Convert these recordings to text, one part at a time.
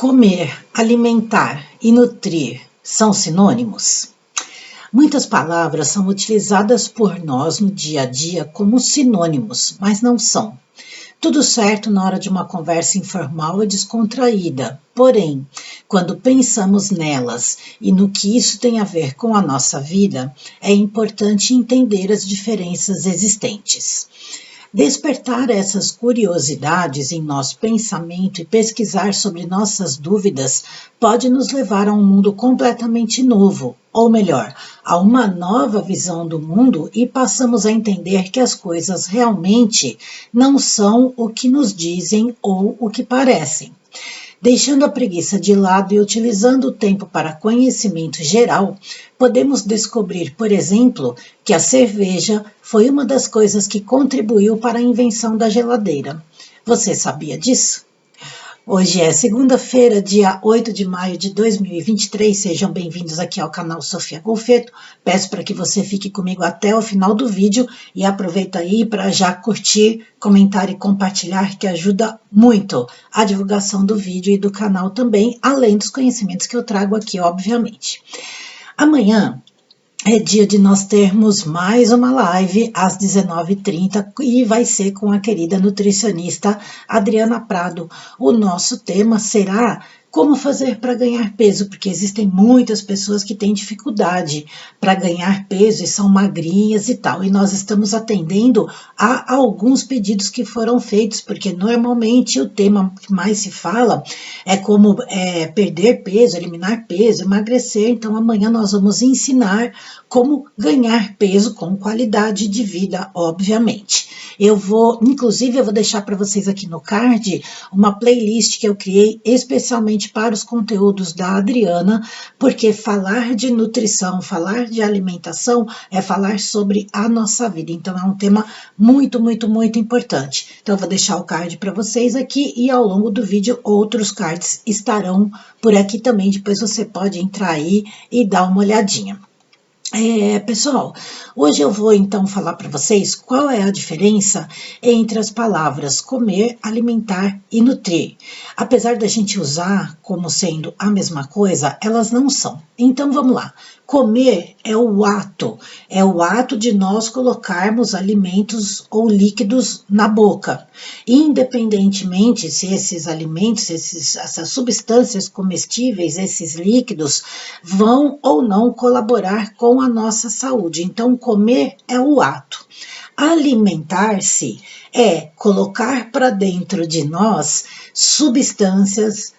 Comer, alimentar e nutrir são sinônimos? Muitas palavras são utilizadas por nós no dia a dia como sinônimos, mas não são. Tudo certo na hora de uma conversa informal e descontraída. Porém, quando pensamos nelas e no que isso tem a ver com a nossa vida, é importante entender as diferenças existentes. Despertar essas curiosidades em nosso pensamento e pesquisar sobre nossas dúvidas pode nos levar a um mundo completamente novo, ou melhor, a uma nova visão do mundo, e passamos a entender que as coisas realmente não são o que nos dizem ou o que parecem. Deixando a preguiça de lado e utilizando o tempo para conhecimento geral, podemos descobrir, por exemplo, que a cerveja foi uma das coisas que contribuiu para a invenção da geladeira. Você sabia disso? Hoje é segunda-feira, dia 8 de maio de 2023. Sejam bem-vindos aqui ao canal Sofia Golfeto. Peço para que você fique comigo até o final do vídeo e aproveita aí para já curtir, comentar e compartilhar, que ajuda muito a divulgação do vídeo e do canal também, além dos conhecimentos que eu trago aqui, obviamente. Amanhã é dia de nós termos mais uma live às 19h30 e vai ser com a querida nutricionista Adriana Prado. O nosso tema será como fazer para ganhar peso, porque existem muitas pessoas que têm dificuldade para ganhar peso e são magrinhas e tal. E nós estamos atendendo a alguns pedidos que foram feitos, porque normalmente o tema que mais se fala é como perder peso, eliminar peso, emagrecer. Então amanhã nós vamos ensinar como ganhar peso com qualidade de vida, obviamente. Inclusive, eu vou deixar para vocês aqui no card uma playlist que eu criei especialmente para os conteúdos da Adriana, porque falar de nutrição, falar de alimentação é falar sobre a nossa vida. Então, é um tema muito, muito, muito importante. Então, eu vou deixar o card para vocês aqui e ao longo do vídeo outros cards estarão por aqui também. Depois você pode entrar aí e dar uma olhadinha. Pessoal, hoje eu vou então falar para vocês qual é a diferença entre as palavras comer, alimentar e nutrir. Apesar da gente usar como sendo a mesma coisa, elas não são. Então vamos lá. Comer é o ato de nós colocarmos alimentos ou líquidos na boca, independentemente se esses alimentos, essas substâncias comestíveis, esses líquidos, vão ou não colaborar com a nossa saúde. Então, comer é o ato. Alimentar-se é colocar para dentro de nós substâncias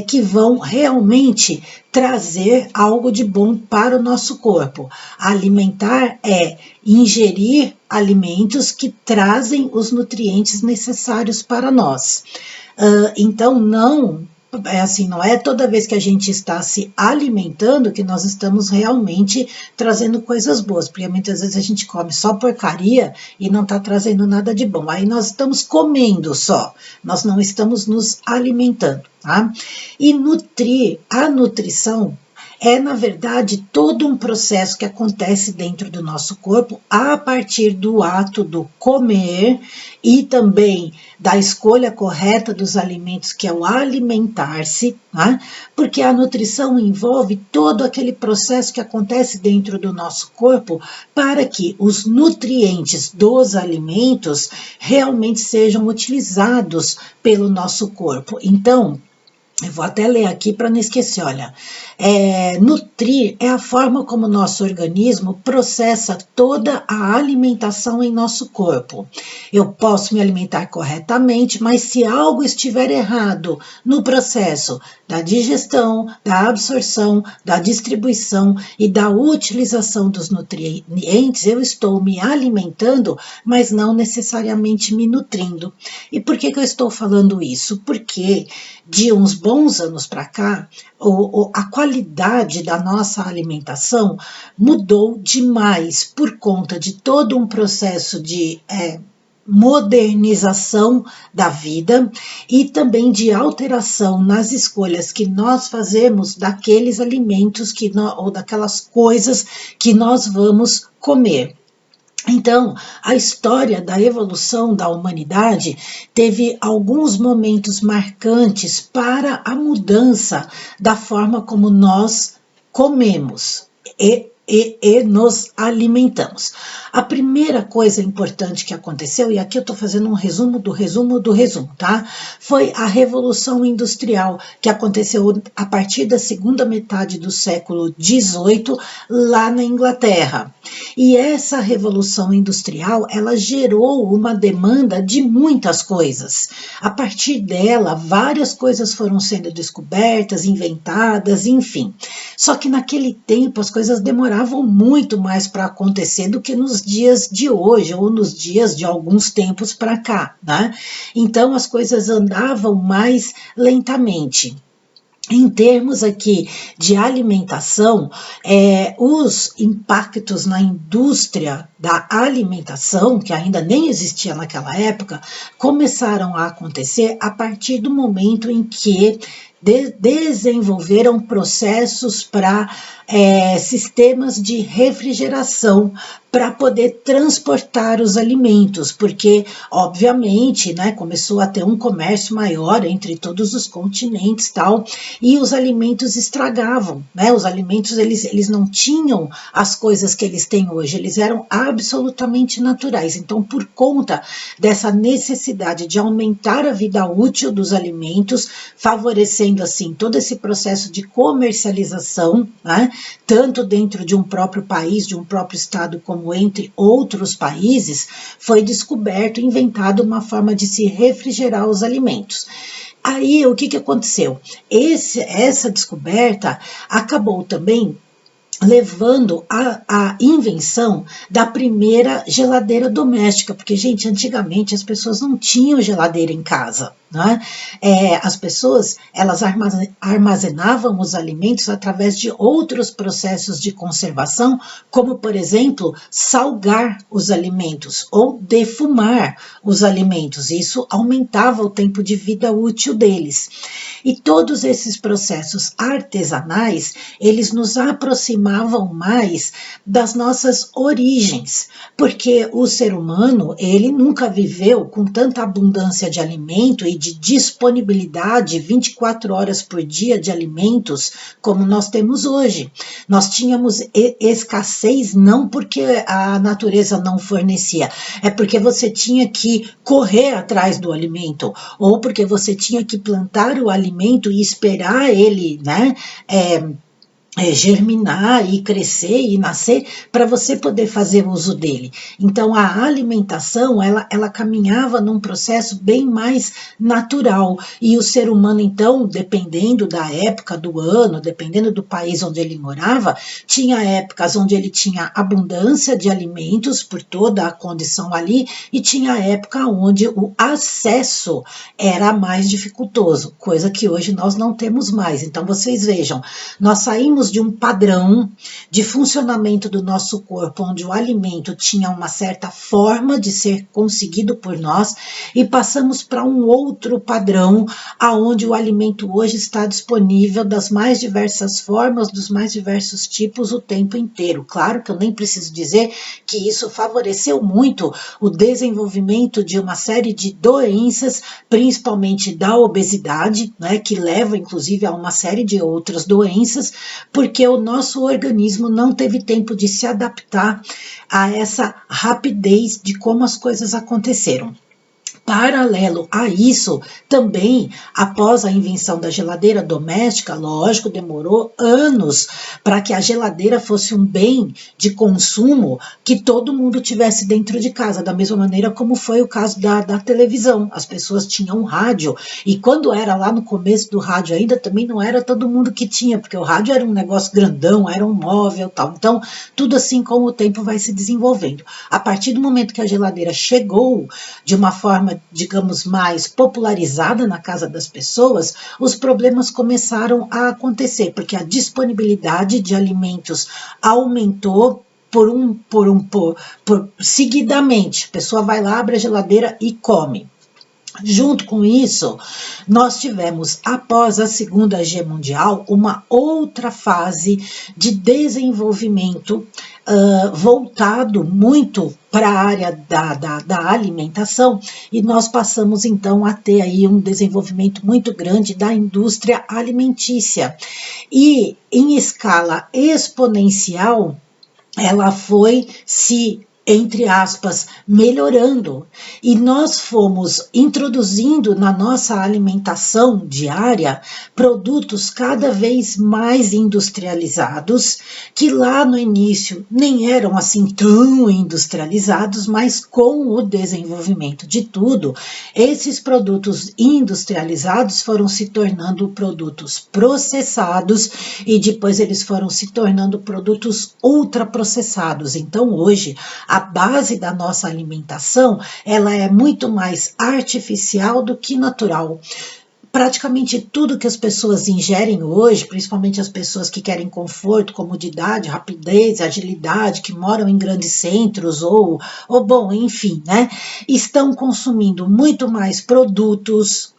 que vão realmente trazer algo de bom para o nosso corpo. Alimentar é ingerir alimentos que trazem os nutrientes necessários para nós. Então, não é toda vez que a gente está se alimentando que nós estamos realmente trazendo coisas boas, porque muitas vezes a gente come só porcaria e não está trazendo nada de bom. Aí nós estamos comendo só, nós não estamos nos alimentando, tá? E a nutrição é, na verdade, todo um processo que acontece dentro do nosso corpo a partir do ato do comer e também da escolha correta dos alimentos, que é o alimentar-se, né? Porque a nutrição envolve todo aquele processo que acontece dentro do nosso corpo para que os nutrientes dos alimentos realmente sejam utilizados pelo nosso corpo. Então, eu vou até ler aqui para não esquecer, olha. Nutrir é a forma como o nosso organismo processa toda a alimentação em nosso corpo. Eu posso me alimentar corretamente, mas se algo estiver errado no processo da digestão, da absorção, da distribuição e da utilização dos nutrientes, eu estou me alimentando, mas não necessariamente me nutrindo. E por que eu estou falando isso? Porque de uns bons anos para cá, a qualidade da nossa alimentação mudou demais por conta de todo um processo de modernização da vida e também de alteração nas escolhas que nós fazemos daqueles alimentos ou daquelas coisas que nós vamos comer. Então, a história da evolução da humanidade teve alguns momentos marcantes para a mudança da forma como nós comemos e nos alimentamos. A primeira coisa importante que aconteceu, e aqui eu estou fazendo um resumo do resumo do resumo, tá? Foi a Revolução Industrial, que aconteceu a partir da segunda metade do século XVIII, lá na Inglaterra. E essa Revolução Industrial, ela gerou uma demanda de muitas coisas. A partir dela, várias coisas foram sendo descobertas, inventadas, enfim. Só que naquele tempo as coisas demoravam muito mais para acontecer do que nos dias de hoje ou nos dias de alguns tempos para cá, né? Então as coisas andavam mais lentamente. Em termos aqui de alimentação, os impactos na indústria da alimentação, que ainda nem existia naquela época, começaram a acontecer a partir do momento em que desenvolveram processos para sistemas de refrigeração para poder transportar os alimentos, porque, obviamente, né, começou a ter um comércio maior entre todos os continentes tal, e os alimentos estragavam, né, os alimentos eles não tinham as coisas que eles têm hoje, eles eram absolutamente naturais. Então, por conta dessa necessidade de aumentar a vida útil dos alimentos, favorecendo assim todo esse processo de comercialização, né, tanto dentro de um próprio país, de um próprio estado, como entre outros países, foi descoberto, inventado uma forma de se refrigerar os alimentos. Aí, o que aconteceu? Essa descoberta acabou também levando à invenção da primeira geladeira doméstica, porque, gente, antigamente as pessoas não tinham geladeira em casa, né? As pessoas, elas armazenavam os alimentos através de outros processos de conservação, como, por exemplo, salgar os alimentos ou defumar os alimentos. Isso aumentava o tempo de vida útil deles. E todos esses processos artesanais, eles nos aproximavam mais das nossas origens, porque o ser humano, ele nunca viveu com tanta abundância de alimento e de disponibilidade 24 horas por dia de alimentos como nós temos hoje. Nós tínhamos escassez não porque a natureza não fornecia, é porque você tinha que correr atrás do alimento, ou porque você tinha que plantar o alimento e esperar ele, né, germinar e crescer e nascer para você poder fazer uso dele. Então a alimentação ela caminhava num processo bem mais natural, e o ser humano, então, dependendo da época do ano, dependendo do país onde ele morava, tinha épocas onde ele tinha abundância de alimentos por toda a condição ali, e tinha época onde o acesso era mais dificultoso, coisa que hoje nós não temos mais. Então vocês vejam, nós saímos de um padrão de funcionamento do nosso corpo, onde o alimento tinha uma certa forma de ser conseguido por nós, e passamos para um outro padrão, aonde o alimento hoje está disponível das mais diversas formas, dos mais diversos tipos, o tempo inteiro. Claro que eu nem preciso dizer que isso favoreceu muito o desenvolvimento de uma série de doenças, principalmente da obesidade, né, que leva inclusive a uma série de outras doenças, porque o nosso organismo não teve tempo de se adaptar a essa rapidez de como as coisas aconteceram. Paralelo a isso, também, após a invenção da geladeira doméstica, lógico, demorou anos para que a geladeira fosse um bem de consumo que todo mundo tivesse dentro de casa, da mesma maneira como foi o caso da televisão. As pessoas tinham um rádio, e quando era lá no começo do rádio ainda, também não era todo mundo que tinha, porque o rádio era um negócio grandão, era um móvel e tal. Então, tudo assim como o tempo vai se desenvolvendo. A partir do momento que a geladeira chegou de uma forma, digamos, mais popularizada na casa das pessoas, os problemas começaram a acontecer, porque a disponibilidade de alimentos aumentou seguidamente. A pessoa vai lá, abre a geladeira e come. Junto com isso, nós tivemos, após a Segunda Guerra Mundial, uma outra fase de desenvolvimento voltado muito para a área da alimentação, e nós passamos então a ter aí um desenvolvimento muito grande da indústria alimentícia. E em escala exponencial, ela foi se, entre aspas, melhorando, e nós fomos introduzindo na nossa alimentação diária produtos cada vez mais industrializados, que lá no início nem eram assim tão industrializados, mas com o desenvolvimento de tudo, esses produtos industrializados foram se tornando produtos processados, e depois eles foram se tornando produtos ultraprocessados. Então hoje a base da nossa alimentação, ela é muito mais artificial do que natural. Praticamente tudo que as pessoas ingerem hoje, principalmente as pessoas que querem conforto, comodidade, rapidez, agilidade, que moram em grandes centros ou bom, enfim, né, estão consumindo muito mais produtos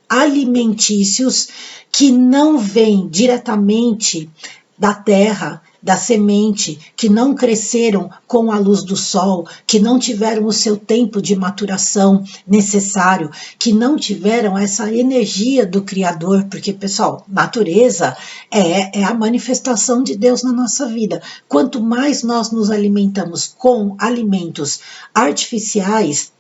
alimentícios que não vêm diretamente da terra, da semente, que não cresceram com a luz do sol, que não tiveram o seu tempo de maturação necessário, que não tiveram essa energia do Criador, porque, pessoal, natureza é a manifestação de Deus na nossa vida. Quanto mais nós nos alimentamos com alimentos artificiais,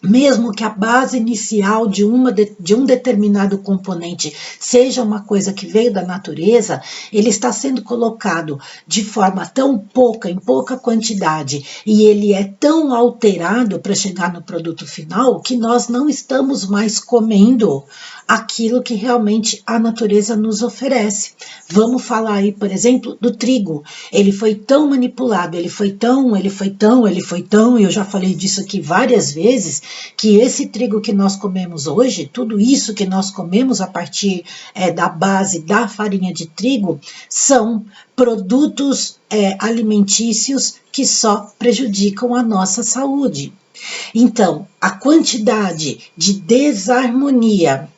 mesmo que a base inicial de um determinado componente seja uma coisa que veio da natureza, ele está sendo colocado de forma tão pouca, em pouca quantidade, e ele é tão alterado para chegar no produto final, que nós não estamos mais comendo aquilo que realmente a natureza nos oferece. Vamos falar aí, por exemplo, do trigo. Ele foi tão manipulado, ele foi tão, e eu já falei disso aqui várias vezes, que esse trigo que nós comemos hoje, tudo isso que nós comemos a partir da base da farinha de trigo, são produtos alimentícios que só prejudicam a nossa saúde. Então, a quantidade de desarmonia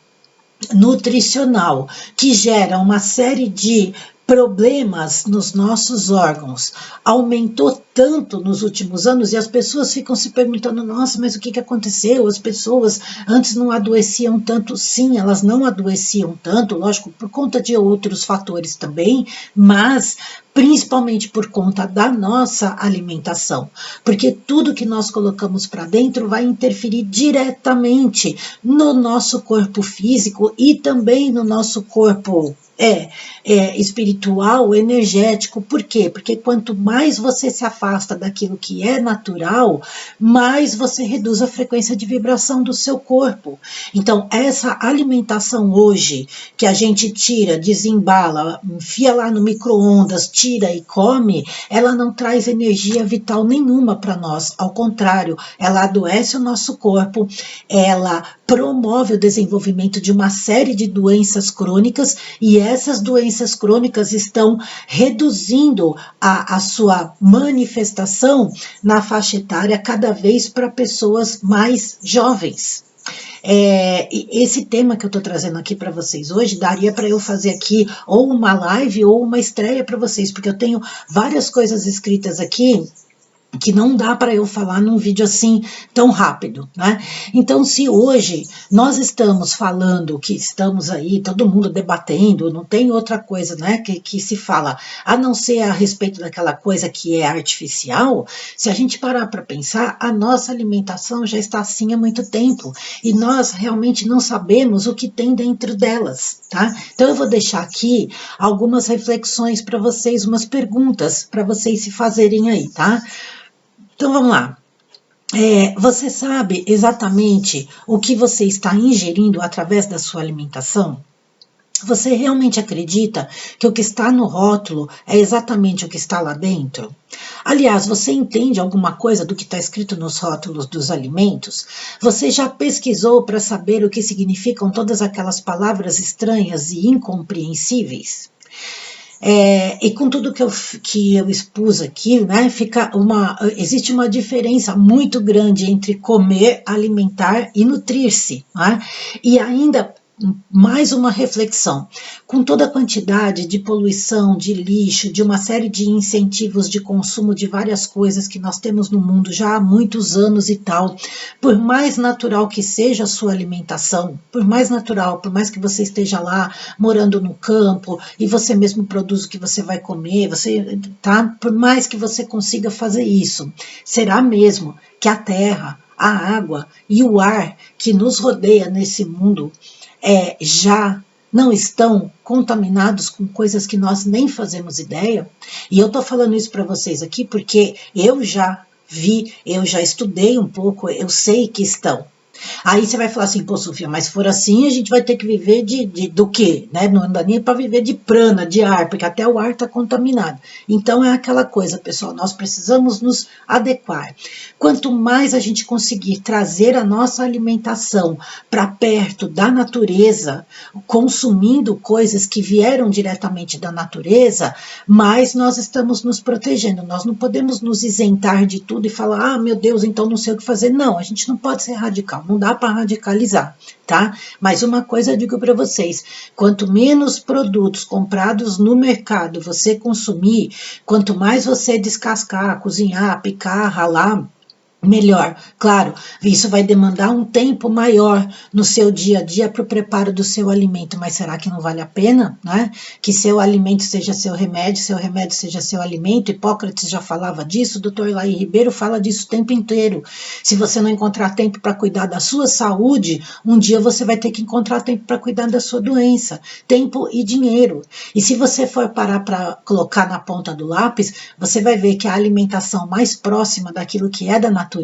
nutricional que gera uma série de problemas nos nossos órgãos aumentou tanto nos últimos anos, e as pessoas ficam se perguntando, nossa, mas o que aconteceu? As pessoas antes não adoeciam tanto. Sim, elas não adoeciam tanto, lógico, por conta de outros fatores também, mas principalmente por conta da nossa alimentação, porque tudo que nós colocamos para dentro vai interferir diretamente no nosso corpo físico e também no nosso corpo espiritual, energético. Por quê? Porque quanto mais você se afasta daquilo que é natural, mais você reduz a frequência de vibração do seu corpo. Então, essa alimentação hoje, que a gente tira, desembala, enfia lá no micro-ondas, tira e come, ela não traz energia vital nenhuma para nós. Ao contrário, ela adoece o nosso corpo, ela promove o desenvolvimento de uma série de doenças crônicas, e essas doenças crônicas estão reduzindo a sua manifestação na faixa etária cada vez para pessoas mais jovens. Esse tema que eu estou trazendo aqui para vocês hoje, daria para eu fazer aqui ou uma live ou uma estreia para vocês, porque eu tenho várias coisas escritas aqui que não dá para eu falar num vídeo assim tão rápido, né? Então, se hoje nós estamos falando que estamos aí, todo mundo debatendo, não tem outra coisa, né, que se fala, a não ser a respeito daquela coisa que é artificial, se a gente parar para pensar, a nossa alimentação já está assim há muito tempo, e nós realmente não sabemos o que tem dentro delas, tá? Então, eu vou deixar aqui algumas reflexões para vocês, umas perguntas para vocês se fazerem aí, tá? Então vamos lá. Você sabe exatamente o que você está ingerindo através da sua alimentação? Você realmente acredita que o que está no rótulo é exatamente o que está lá dentro? Aliás, você entende alguma coisa do que está escrito nos rótulos dos alimentos? Você já pesquisou para saber o que significam todas aquelas palavras estranhas e incompreensíveis? E com tudo que eu expus aqui, né, existe uma diferença muito grande entre comer, alimentar e nutrir-se, né? E ainda mais uma reflexão. Com toda a quantidade de poluição, de lixo, de uma série de incentivos de consumo de várias coisas que nós temos no mundo já há muitos anos e tal, por mais natural que seja a sua alimentação, por mais natural, por mais que você esteja lá morando no campo e você mesmo produz o que você vai comer, tá? Por mais que você consiga fazer isso, será mesmo que a terra, a água e o ar que nos rodeia nesse mundo já não estão contaminados com coisas que nós nem fazemos ideia? E eu estou falando isso para vocês aqui porque eu já vi, eu já estudei um pouco, eu sei que estão. Aí você vai falar assim, pô, Sofia, mas se for assim, a gente vai ter que viver do quê? Né? Não dá nem para viver de prana, de ar, porque até o ar está contaminado. Então é aquela coisa, pessoal, nós precisamos nos adequar. Quanto mais a gente conseguir trazer a nossa alimentação para perto da natureza, consumindo coisas que vieram diretamente da natureza, mais nós estamos nos protegendo. Nós não podemos nos isentar de tudo e falar, ah, meu Deus, então não sei o que fazer. Não, a gente não pode ser radical, não dá para radicalizar, tá? Mas uma coisa eu digo para vocês, quanto menos produtos comprados no mercado você consumir, quanto mais você descascar, cozinhar, picar, ralar, melhor. Claro, isso vai demandar um tempo maior no seu dia a dia para o preparo do seu alimento, mas será que não vale a pena, né? Que seu alimento seja seu remédio seja seu alimento. Hipócrates já falava disso, o doutor Laí Ribeiro fala disso o tempo inteiro. Se você não encontrar tempo para cuidar da sua saúde, um dia você vai ter que encontrar tempo para cuidar da sua doença, tempo e dinheiro. E se você for parar para colocar na ponta do lápis, você vai ver que a alimentação mais próxima daquilo que é da natureza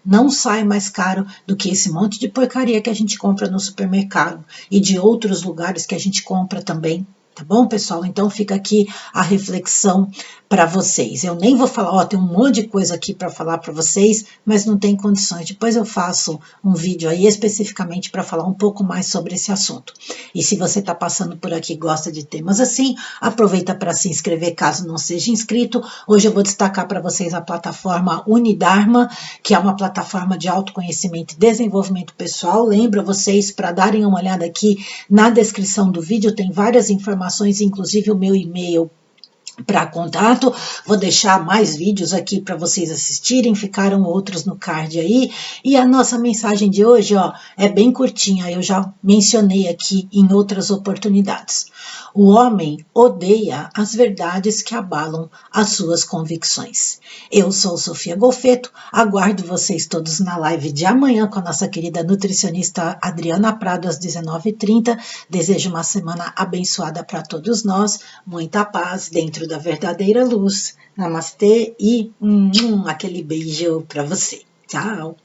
não sai mais caro do que esse monte de porcaria que a gente compra no supermercado e de outros lugares que a gente compra também. Tá bom, pessoal? Então fica aqui a reflexão para vocês. Eu nem vou falar, ó, tem um monte de coisa aqui para falar para vocês, mas não tem condições. Depois eu faço um vídeo aí especificamente para falar um pouco mais sobre esse assunto. E se você está passando por aqui e gosta de temas assim, aproveita para se inscrever caso não seja inscrito. Hoje eu vou destacar para vocês a plataforma Unidarma, que é uma plataforma de autoconhecimento e desenvolvimento pessoal. Lembro vocês para darem uma olhada aqui na descrição do vídeo, tem várias informações, inclusive o meu e-mail para contato. Vou deixar mais vídeos aqui para vocês assistirem, ficaram outros no card aí. E a nossa mensagem de hoje, ó, é bem curtinha, eu já mencionei aqui em outras oportunidades. O homem odeia as verdades que abalam as suas convicções. Eu sou Sofia Golfeto, aguardo vocês todos na live de amanhã com a nossa querida nutricionista Adriana Prado às 19h30. Desejo uma semana abençoada para todos nós, muita paz dentro da verdadeira luz. Namastê e aquele beijo para você. Tchau!